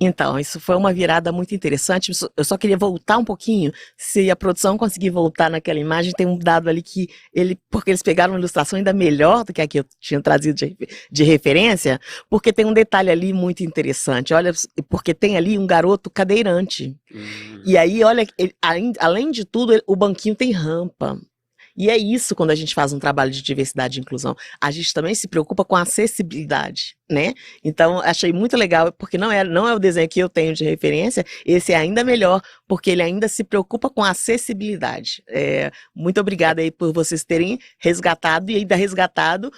Então, isso foi uma virada muito interessante. Eu só queria voltar um pouquinho. Se a produção conseguir voltar naquela imagem, tem um dado ali que porque eles pegaram uma ilustração ainda melhor do que a que eu tinha trazido de referência, porque tem um detalhe ali muito interessante. Olha, porque tem ali um garoto cadeirante. E aí, olha, além de tudo, o banquinho tem rampa. E é isso quando a gente faz um trabalho de diversidade e inclusão. A gente também se preocupa com a acessibilidade, né? Então, achei muito legal, porque não é o desenho que eu tenho de referência, esse é ainda melhor, porque ele ainda se preocupa com a acessibilidade. Muito obrigada aí por vocês terem resgatado e ainda resgatado,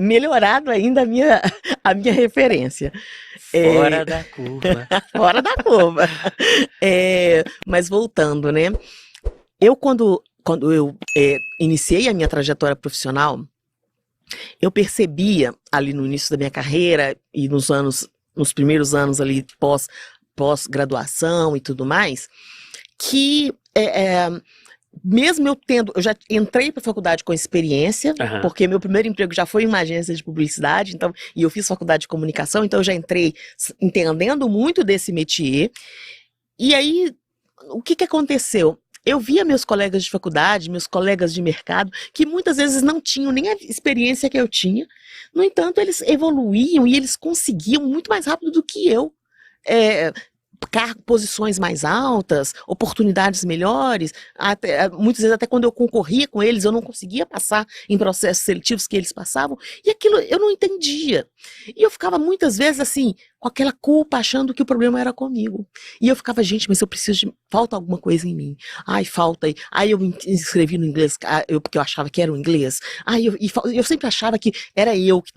melhorado ainda a minha referência. Fora da curva. Fora da curva. Mas voltando, né? Quando eu iniciei a minha trajetória profissional, eu percebia ali no início da minha carreira e nos primeiros anos ali pós-graduação e tudo mais, que mesmo eu já entrei para a faculdade com experiência, porque meu primeiro emprego já foi em uma agência de publicidade, então, e eu fiz faculdade de comunicação, então eu já entrei entendendo muito desse métier. E aí, o que aconteceu? Eu via meus colegas de faculdade, meus colegas de mercado, que muitas vezes não tinham nem a experiência que eu tinha. No entanto, eles evoluíam e eles conseguiam muito mais rápido do que eu. Posições mais altas, oportunidades melhores, muitas vezes até quando eu concorria com eles, eu não conseguia passar em processos seletivos que eles passavam, e aquilo eu não entendia. E eu ficava muitas vezes assim, com aquela culpa, achando que o problema era comigo. E eu ficava, gente, mas eu falta alguma coisa em mim. Ai, falta aí. Aí eu me inscrevi no inglês, porque eu achava que era o inglês. Eu sempre achava que era eu que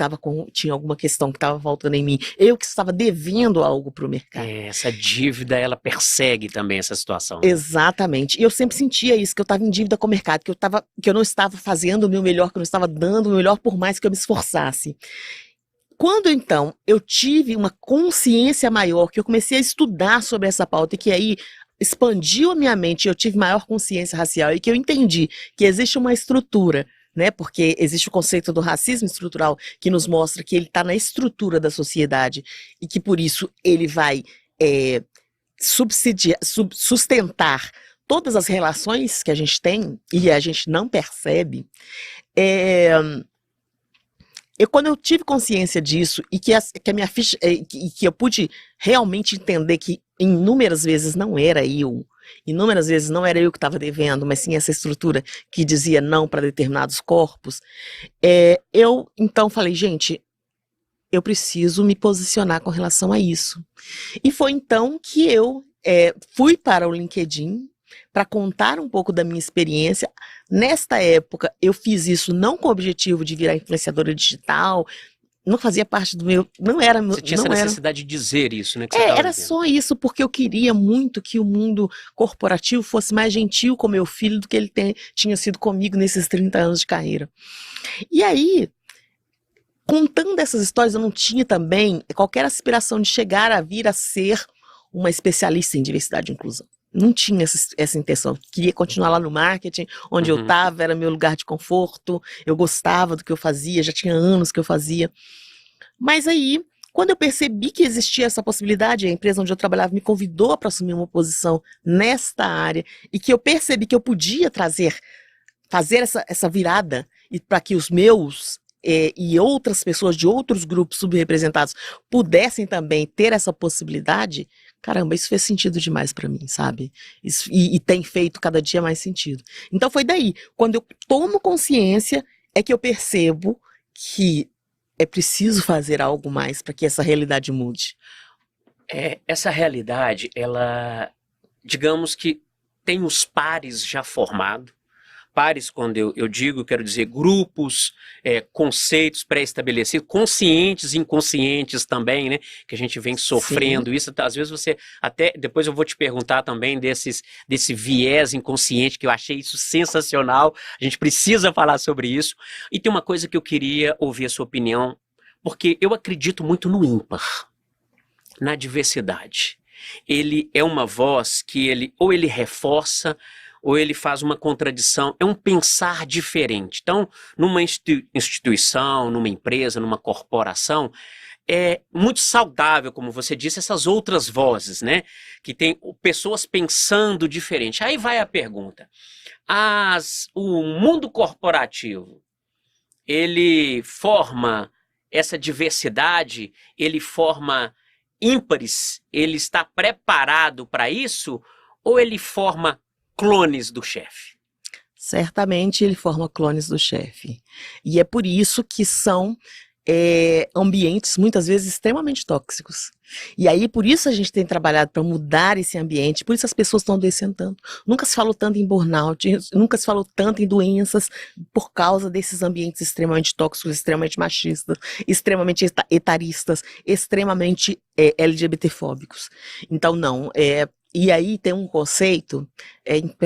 tinha alguma questão que estava faltando em mim. Eu que estava devendo algo para o mercado. Essa dívida, ela persegue também essa situação. Exatamente. E eu sempre sentia isso, que eu estava em dívida com o mercado, que eu não estava fazendo o meu melhor, que eu não estava dando o meu melhor por mais que eu me esforçasse. Quando, então, eu tive uma consciência maior, que eu comecei a estudar sobre essa pauta e que aí expandiu a minha mente, eu tive maior consciência racial e que eu entendi que existe uma estrutura, né? Porque existe o conceito do racismo estrutural que nos mostra que ele está na estrutura da sociedade e que, por isso, ele vai sustentar todas as relações que a gente tem e a gente não percebe. Quando eu tive consciência disso e que a minha ficha, que eu pude realmente entender que inúmeras vezes não era eu que estava devendo, mas sim essa estrutura que dizia não para determinados corpos, eu então falei, gente, eu preciso me posicionar com relação a isso. E foi então que eu fui para o LinkedIn para contar um pouco da minha experiência. Nesta época, eu fiz isso não com o objetivo de virar influenciadora digital, não fazia parte do meu... Você tinha essa necessidade de dizer isso, né? Era só isso, porque eu queria muito que o mundo corporativo fosse mais gentil com meu filho do que ele tinha sido comigo nesses 30 anos de carreira. E aí, contando essas histórias, eu não tinha também qualquer aspiração de chegar a vir a ser uma especialista em diversidade e inclusão. Não tinha essa intenção. Queria continuar lá no marketing, onde eu estava, era meu lugar de conforto, eu gostava do que eu fazia, já tinha anos que eu fazia. Mas aí, quando eu percebi que existia essa possibilidade, a empresa onde eu trabalhava me convidou para assumir uma posição nesta área, e que eu percebi que eu podia fazer essa virada, e para que os meus e outras pessoas de outros grupos subrepresentados pudessem também ter essa possibilidade, caramba, isso fez sentido demais para mim, sabe? E tem feito cada dia mais sentido. Então foi daí, quando eu tomo consciência, é que eu percebo que é preciso fazer algo mais para que essa realidade mude. Essa realidade, ela, digamos que tem os pares já formados. Pares, quando eu digo, quero dizer grupos, conceitos pré-estabelecidos, conscientes e inconscientes também, né? Que a gente vem sofrendo. Sim. Isso. Às vezes você até, depois eu vou te perguntar também desse viés inconsciente, que eu achei isso sensacional. A gente precisa falar sobre isso. E tem uma coisa que eu queria ouvir a sua opinião, porque eu acredito muito no ímpar, na diversidade. Ele é uma voz que ele reforça, ou ele faz uma contradição, é um pensar diferente. Então, numa instituição, numa empresa, numa corporação, é muito saudável, como você disse, essas outras vozes, né? Que tem pessoas pensando diferente. Aí vai a pergunta. O mundo corporativo, ele forma essa diversidade, ele forma ímpares, ele está preparado para isso, ou ele forma clones do chefe? Certamente ele forma clones do chefe. E é por isso que são ambientes muitas vezes extremamente tóxicos. E aí por isso a gente tem trabalhado para mudar esse ambiente, por isso as pessoas estão adoecendo tanto. Nunca se falou tanto em burnout, nunca se falou tanto em doenças por causa desses ambientes extremamente tóxicos, extremamente machistas, extremamente etaristas, extremamente LGBTfóbicos. Então não, e aí tem um conceito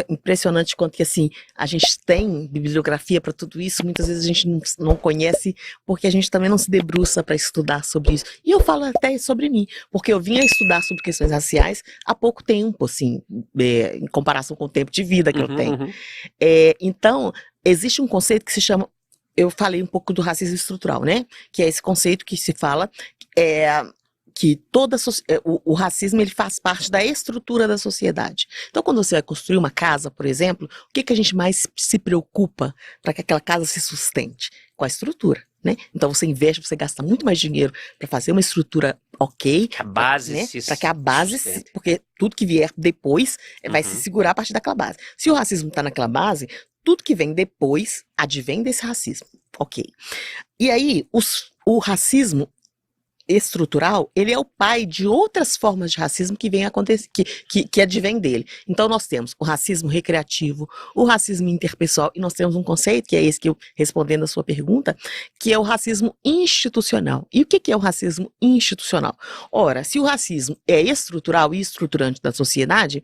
impressionante quanto que assim, a gente tem bibliografia para tudo isso, muitas vezes a gente não conhece, porque a gente também não se debruça para estudar sobre isso. E eu falo até sobre mim, porque eu vim a estudar sobre questões raciais há pouco tempo, assim, em comparação com o tempo de vida que eu tenho. Então, existe um conceito que se chama, eu falei um pouco do racismo estrutural, né? Que é esse conceito que se fala, que o racismo ele faz parte da estrutura da sociedade. Então, quando você vai construir uma casa, por exemplo, o que a gente mais se preocupa para que aquela casa se sustente? Com a estrutura, né? Então, você investe, você gasta muito mais dinheiro para fazer uma estrutura ok, que a base, né? Para que a base, porque tudo que vier depois vai se segurar a partir daquela base. Se o racismo está naquela base, tudo que vem depois advém desse racismo, ok. E aí, o racismo estrutural, ele é o pai de outras formas de racismo que vem acontecer, que advém dele. Então nós temos o racismo recreativo, o racismo interpessoal, e nós temos um conceito, que é esse que eu, respondendo a sua pergunta, que é o racismo institucional. E o que é o racismo institucional? Ora, se o racismo é estrutural e estruturante da sociedade,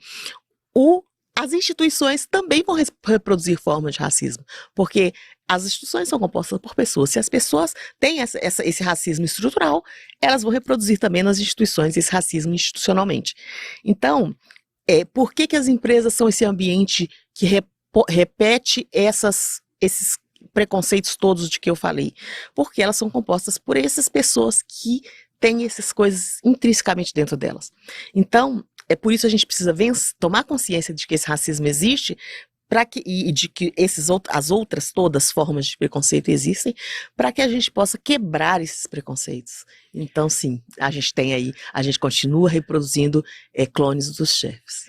as instituições também vão reproduzir formas de racismo, porque as instituições são compostas por pessoas. Se as pessoas têm esse racismo estrutural, elas vão reproduzir também nas instituições esse racismo institucionalmente. Então, por que as empresas são esse ambiente que repete esses preconceitos todos de que eu falei? Porque elas são compostas por essas pessoas que têm essas coisas intrinsecamente dentro delas. Então, é por isso que a gente precisa tomar consciência de que esse racismo existe, e de que as outras todas formas de preconceito existem, para que a gente possa quebrar esses preconceitos. Então, sim, a gente continua reproduzindo clones dos chefes.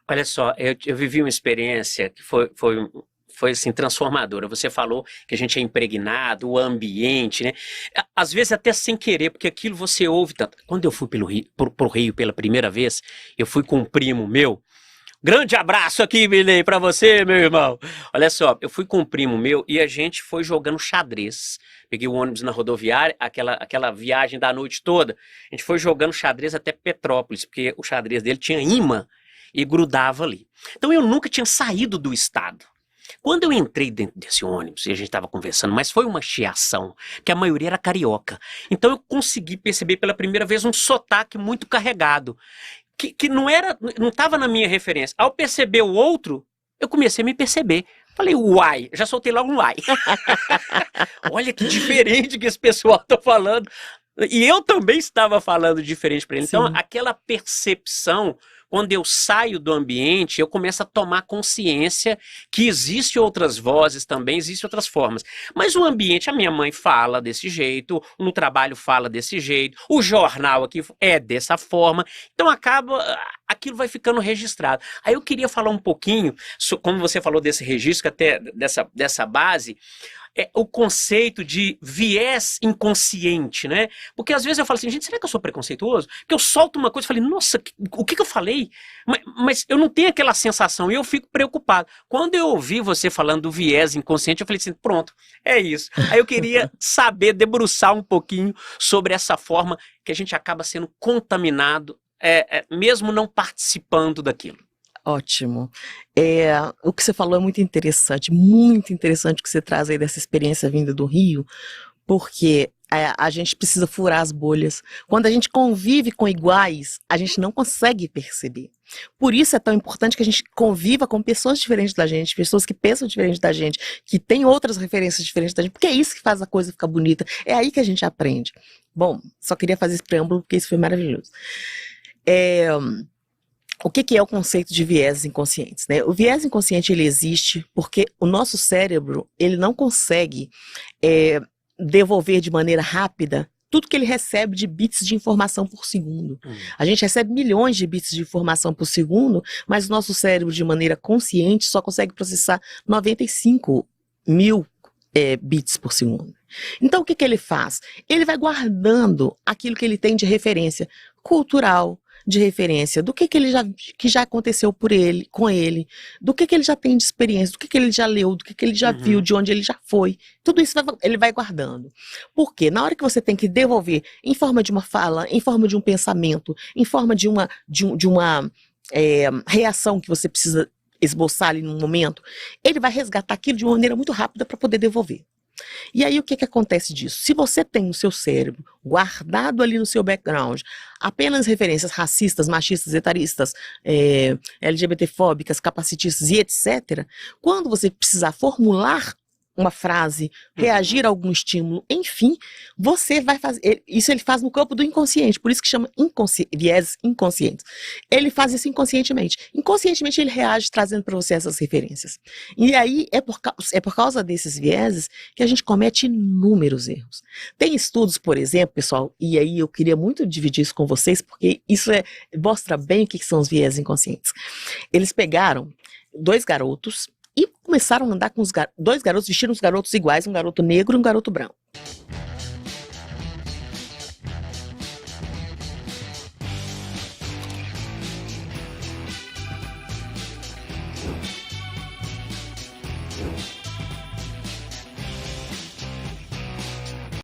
Olha só, eu vivi uma experiência que foi assim, transformadora. Você falou que a gente é impregnado, o ambiente, né? Às vezes até sem querer, porque aquilo você ouve tanto. Quando eu fui pro Rio pela primeira vez, eu fui com um primo meu. Grande abraço aqui, Milei, pra você, meu irmão. Olha só, eu fui com um primo meu e a gente foi jogando xadrez. Peguei o ônibus na rodoviária, aquela viagem da noite toda. A gente foi jogando xadrez até Petrópolis, porque o xadrez dele tinha imã e grudava ali. Então eu nunca tinha saído do estado. Quando eu entrei dentro desse ônibus, e a gente estava conversando, mas foi uma chiação, que a maioria era carioca. Então eu consegui perceber pela primeira vez um sotaque muito carregado, que não estava na minha referência. Ao perceber o outro, eu comecei a me perceber. Falei, uai, já soltei logo um uai. Olha que diferente que esse pessoal está falando. E eu também estava falando diferente para ele. Sim. Então, aquela percepção, quando eu saio do ambiente, eu começo a tomar consciência que existem outras vozes também, existem outras formas. Mas o ambiente, a minha mãe fala desse jeito, no trabalho fala desse jeito, o jornal aqui é dessa forma, então aquilo vai ficando registrado. Aí eu queria falar um pouquinho, como você falou desse registro, até dessa base, o conceito de viés inconsciente, né? Porque às vezes eu falo assim, gente, será que eu sou preconceituoso? Porque eu solto uma coisa e falei, nossa, o que eu falei? Mas eu não tenho aquela sensação e eu fico preocupado. Quando eu ouvi você falando do viés inconsciente, eu falei assim, pronto, é isso. Aí eu queria saber, debruçar um pouquinho sobre essa forma que a gente acaba sendo contaminado, mesmo não participando daquilo. Ótimo. O que você falou é muito interessante o que você traz aí dessa experiência vinda do Rio, porque a gente precisa furar as bolhas. Quando a gente convive com iguais, a gente não consegue perceber. Por isso é tão importante que a gente conviva com pessoas diferentes da gente, pessoas que pensam diferente da gente, que têm outras referências diferentes da gente, porque é isso que faz a coisa ficar bonita. É aí que a gente aprende. Bom, só queria fazer esse preâmbulo porque isso foi maravilhoso. O que é o conceito de viéses inconscientes, né? O viés inconsciente, ele existe porque o nosso cérebro, ele não consegue devolver de maneira rápida tudo que ele recebe de bits de informação por segundo. A gente recebe milhões de bits de informação por segundo, mas o nosso cérebro, de maneira consciente, só consegue processar 95 mil bits por segundo. Então, o que ele faz? Ele vai guardando aquilo que ele tem de referência cultural, de referência do que já aconteceu com ele, do que ele já tem de experiência, do que ele já leu, do que ele já viu, de onde ele já foi. Tudo isso ele vai guardando. Porque na hora que você tem que devolver em forma de uma fala, em forma de um pensamento, em forma de uma reação que você precisa esboçar ali num momento, ele vai resgatar aquilo de uma maneira muito rápida para poder devolver. E aí o que acontece disso? Se você tem no seu cérebro, guardado ali no seu background, apenas referências racistas, machistas, etaristas, LGBTfóbicas, capacitistas e etc., quando você precisar formular uma frase, reagir a algum estímulo, enfim, você vai fazer, isso ele faz no campo do inconsciente, por isso que chama viés inconsciente. Ele faz isso inconscientemente. Inconscientemente ele reage trazendo para você essas referências. E aí é por causa desses vieses que a gente comete inúmeros erros. Tem estudos, por exemplo, pessoal, e aí eu queria muito dividir isso com vocês, porque isso mostra bem o que são os viés inconscientes. Eles pegaram 2 garotos, e começaram a andar com dois garotos, vestiram os garotos iguais, um garoto negro e um garoto branco.